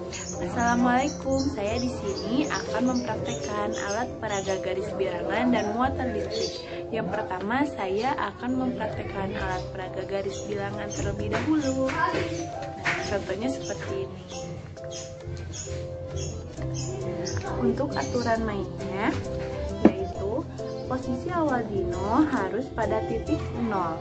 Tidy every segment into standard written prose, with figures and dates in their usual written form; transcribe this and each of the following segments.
Assalamualaikum, saya di sini akan mempraktekkan alat peraga garis bilangan dan muatan listrik. Yang pertama, saya akan mempraktekkan alat peraga garis bilangan terlebih dahulu. Nah, contohnya seperti ini. Untuk aturan mainnya, yaitu posisi awal dino harus pada titik 0.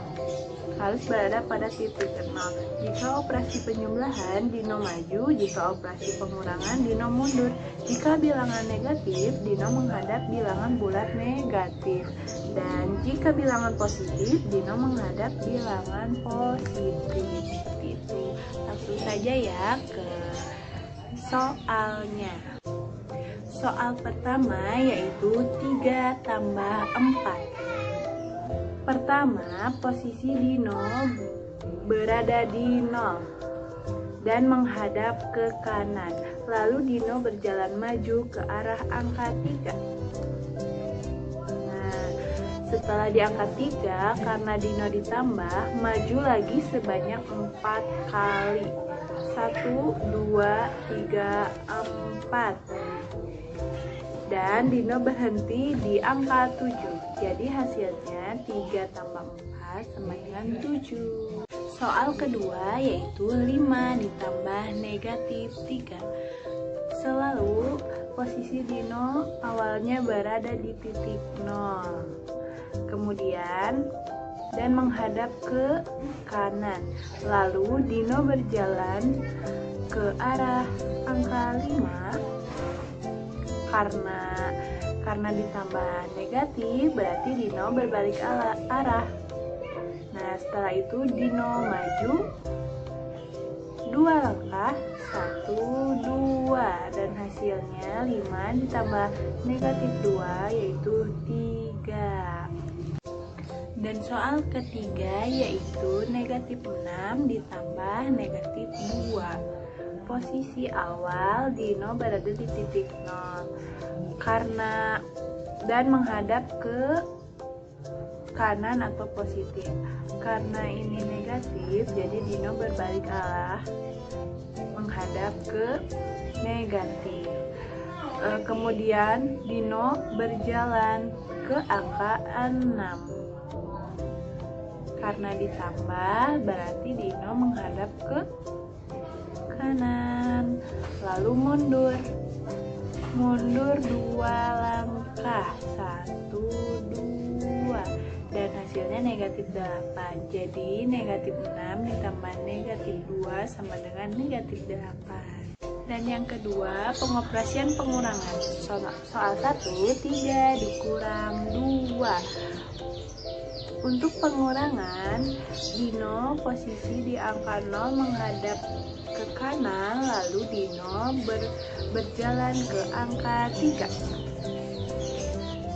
Harus berada pada titik 0. Jika operasi penjumlahan, dino maju. Jika operasi pengurangan, dino mundur. Jika bilangan negatif, dino menghadap bilangan bulat negatif. Dan jika bilangan positif, dino menghadap bilangan positif. Itu langsung saja ya ke soalnya. Soal pertama yaitu 3 tambah 4. Pertama, posisi dino berada di 0 dan menghadap ke kanan. Lalu dino berjalan maju ke arah angka 3. Nah, setelah di angka 3, karena dino ditambah, maju lagi sebanyak 4 kali. 1, 2, 3, 4. Dan dino berhenti di angka 7. Jadi hasilnya 3 tambah 4 sama dengan 7. Soal kedua yaitu 5 ditambah negatif 3. Selalu posisi dino awalnya berada di titik 0. Kemudian dan menghadap ke kanan. Lalu dino berjalan ke arah angka 5. Karena ditambah negatif, berarti dino berbalik arah. Nah, setelah itu dino maju 2 langkah, 1, 2, dan hasilnya 5 ditambah negatif 2 yaitu 3. Dan soal ketiga yaitu negatif 6 ditambah negatif 2. Posisi awal dino berada di titik 0 dan menghadap ke kanan atau positif. Karena ini negatif, jadi dino berbalik arah menghadap ke negatif. Kemudian dino berjalan ke angka 6. Karena ditambah, berarti dino menghadap ke kanan. Lalu mundur 2 langkah, 1, 2, dan hasilnya negatif 8. Jadi negatif 6 ditambah negatif 2 sama dengan negatif 8. Dan yang kedua, pengoperasian pengurangan. Soal 1, 3 dikurang 2. Untuk pengurangan, dino posisi di angka 0 menghadap ke kanan, lalu dino berjalan ke angka 3.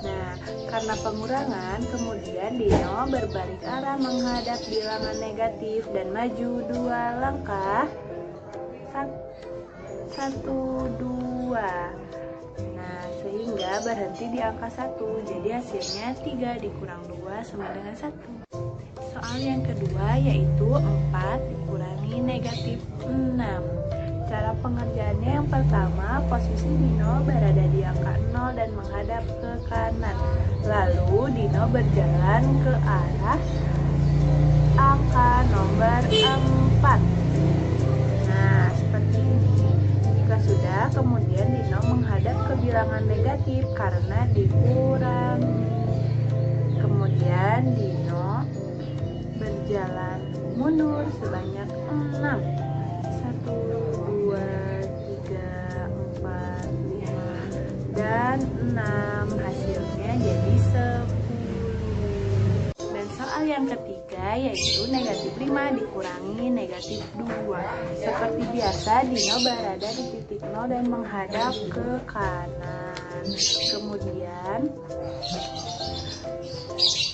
Nah, karena pengurangan, kemudian dino berbalik arah menghadap bilangan negatif dan maju 2 langkah. 1, 2. Nah, sehingga berhenti di angka 1. Jadi hasilnya 3 dikurang 2 sama dengan 1. Soal yang kedua yaitu 4 dikurangi negatif 6. Cara pengerjaannya yang pertama, posisi dino berada di angka 0 dan menghadap ke kanan. Lalu dino berjalan ke arah angka nomor 4. Nah, seperti ini. Jika sudah, kemudian dino menghadap ke bilangan negatif karena dikurangi. Kemudian dino berjalan mundur sebanyak 6. 1, 2, 3, 4, 5, dan 6. Hasilnya jadi 10. Dan soal yang ketiga yaitu negatif 5 dikurangi negatif 2. Seperti biasa, dino berada di titik 0 dan menghadap ke kanan.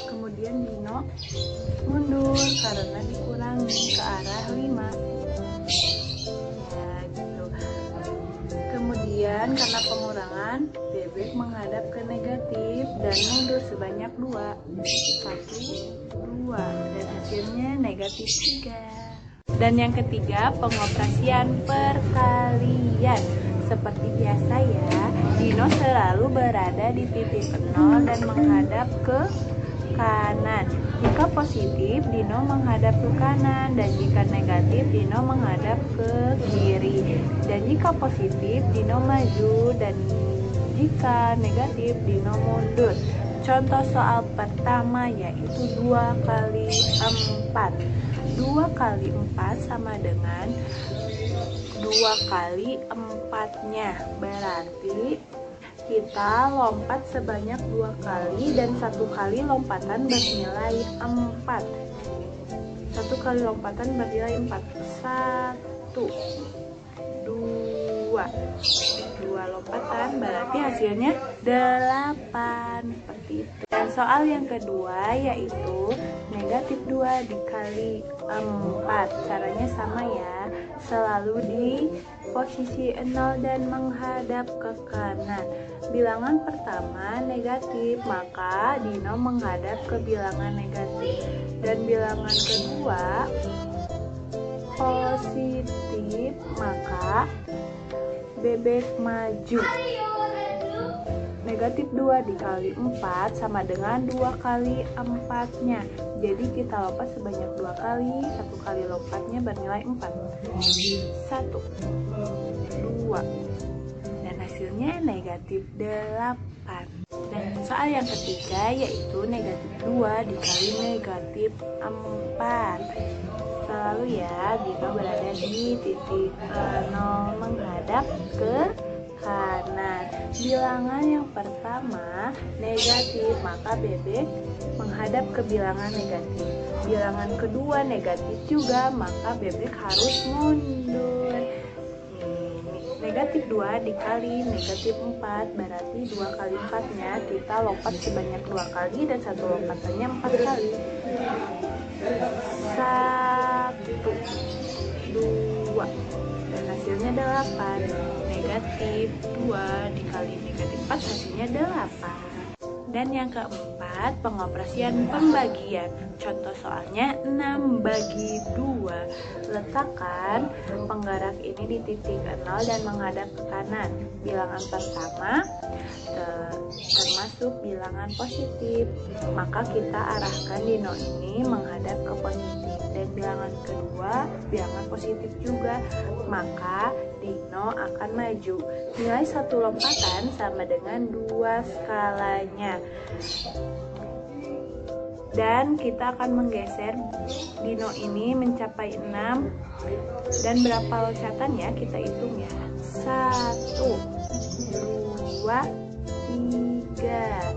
Kemudian dino mundur karena dikurangi ke arah 5. Ya, gitu. Kemudian karena pengurangan, bebek menghadap ke negatif dan mundur sebanyak 2. 1, 2, dan hasilnya negatif 3. Dan yang ketiga, pengoperasian perkalian. Seperti biasa ya, Dino selalu berada di titik 0 dan menghadap ke kanan. Jika positif, Dino menghadap ke kanan, dan jika negatif, Dino menghadap ke kiri. Dan jika positif, Dino maju, dan jika negatif, Dino mundur. Contoh soal pertama yaitu 2 kali 4. 2 kali 4 sama dengan 2 kali 4-nya. Berarti kita lompat sebanyak 2 kali dan 1 kali lompatan bernilai 4. 1 kali lompatan bernilai 4. 1, 2 lompatan, berarti hasilnya 8. Seperti itu. Dan soal yang kedua yaitu negatif 2 dikali 4. Caranya sama ya, selalu di posisi 0 dan menghadap ke kanan. Bilangan pertama negatif, maka Dino menghadap ke bilangan negatif. Dan bilangan kedua positif, maka bebek maju. Negatif 2 dikali 4 sama dengan 2 kali 4-nya. Jadi kita lompat sebanyak 2 kali, 1 kali lompatnya bernilai 4. 1, 2, dan hasilnya negatif 8. Dan soal yang ketiga yaitu negatif 2 dikali negatif 4. Selalu ya, Dino berada di titik 0 menghadap ke kanan. Bilangan yang pertama negatif, maka bebek menghadap ke bilangan negatif. Bilangan kedua negatif juga, maka bebek harus mundur. Negatif 2 dikali negatif 4, berarti 2 kali 4-nya kita lompat sebanyak 2 kali dan 1 lompatannya 4 kali. 1, 2, dan hasilnya 8. Negatif 2 dikali negatif 4 hasilnya 8. Dan yang keempat, pengoperasian pembagian. Contoh soalnya 6 bagi 2. Letakkan penggerak ini di titik 0 dan menghadap ke kanan. Bilangan pertama termasuk bilangan positif, maka kita arahkan Dino ini menghadap ke positif. Dan bilangan kedua bilangan positif juga, maka Dino akan maju. Nilai 1 lompatan sama dengan 2 skalanya. Dan kita akan menggeser Dino ini mencapai 6. Dan berapa loncatan ya, kita hitung ya. 1, 2, 3.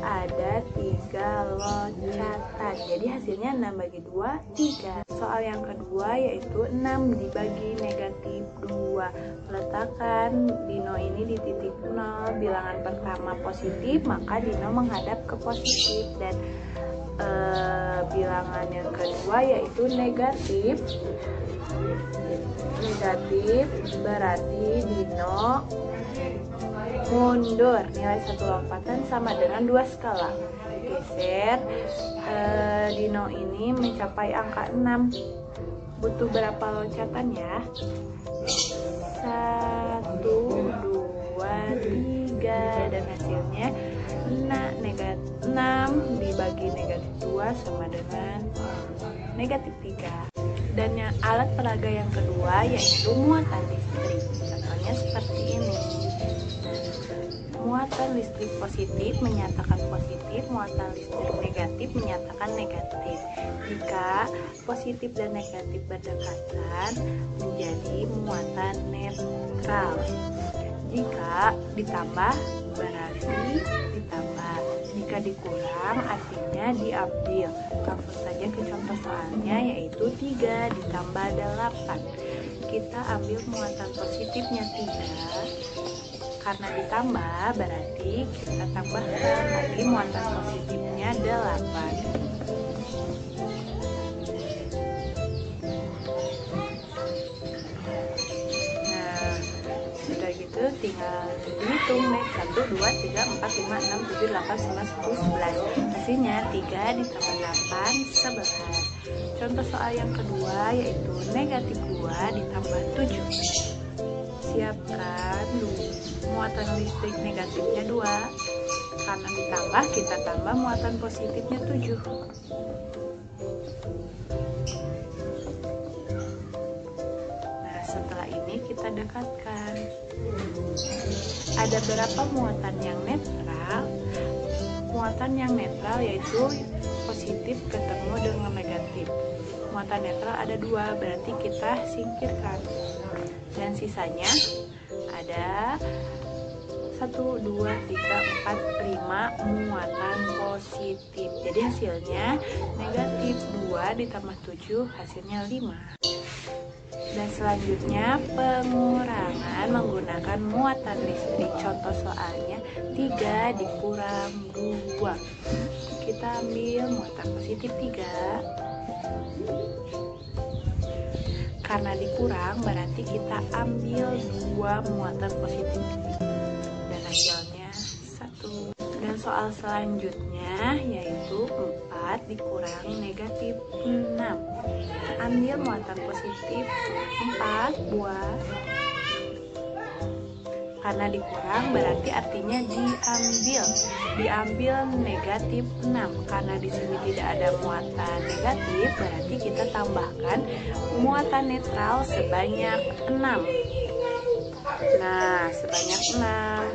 Ada 3 loncatan. Jadi hasilnya 6 bagi 2, 3. Soal yang kedua yaitu 6 dibagi negatif 2. Letakkan Dino ini di titik 0. Bilangan pertama positif, maka Dino menghadap ke positif. Dan bilangan yang kedua yaitu negatif. Negatif berarti Dino mundur. Nilai 1 lompatan sama dengan 2 skala. Geser Dino ini mencapai angka 6. Butuh berapa loncatan ya? 1, 2, 3. Dan hasilnya 6 dibagi negatif 2 sama dengan negatif 3. Dan yang alat peraga yang kedua yaitu muatan listrik. Contohnya seperti ini. Muatan listrik positif menyatakan positif, muatan listrik negatif menyatakan negatif. Jika positif dan negatif berdekatan menjadi muatan netral. Jika ditambah berarti ditambah, jika dikurang artinya diambil. Langsung saja ke contoh soalnya yaitu 3 ditambah 8. Kita ambil muatan positifnya 3. Karena ditambah berarti kita tambahkan lagi muatan positifnya 8. Nah, sudah gitu tinggal dihitung deh. 1, 2, 3, 4, 5, 6, 7, 8, 9, 10, 11. Hasilnya 3 ditambah 8, 11. Contoh soal yang kedua yaitu negatif 2 ditambah 7. Siapkan dulu muatan listrik negatifnya 2. Karena ditambah, kita tambah muatan positifnya 7. Nah, setelah ini kita dekatkan. Ada berapa muatan yang netral? Muatan yang netral yaitu positif ketemu dengan negatif. Muatan netral ada 2, berarti kita singkirkan. Dan sisanya ada 1, 2, 3, 4, 5 muatan positif. Jadi hasilnya negatif 2 ditambah 7 hasilnya 5. Dan selanjutnya pengurangan menggunakan muatan listrik. Contoh soalnya 3 dikurang 2. Kita ambil muatan positif 3. Karena dikurang berarti kita ambil 2 muatan positif. Dan hasilnya 1. Dan soal selanjutnya yaitu 4 dikurang negatif 6. Ambil muatan positif 4 buah. Karena dikurang berarti artinya diambil negatif 6. Karena di sini tidak ada muatan negatif, berarti kita tambahkan muatan netral sebanyak 6. Nah, sebanyak 6.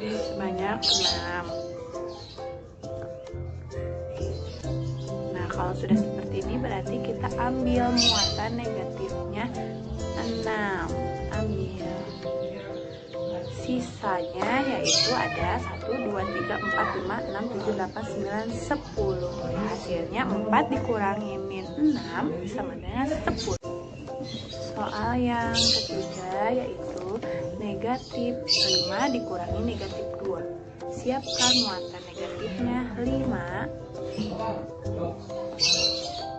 Sebanyak 6. Nah, kalau sudah seperti ini berarti kita ambil muatan negatifnya 6. Ambil. Sisanya yaitu ada 1, 2, 3, 4, 5, 6, 7, 8, 9, 10. Hasilnya 4 dikurangi min 6 sama dengan 10. Soal yang ketiga yaitu negatif 5 dikurangi negatif 2. Siapkan muatan negatifnya 5.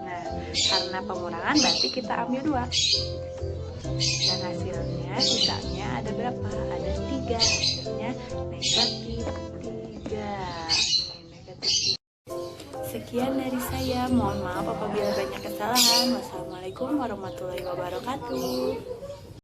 Nah, karena pengurangan berarti kita ambil 2. Dan hasilnya sisanya ada berapa? Ada 3. Hasilnya negatif 3. Sekian dari saya. Mohon maaf apabila banyak kesalahan. Wassalamualaikum warahmatullahi wabarakatuh.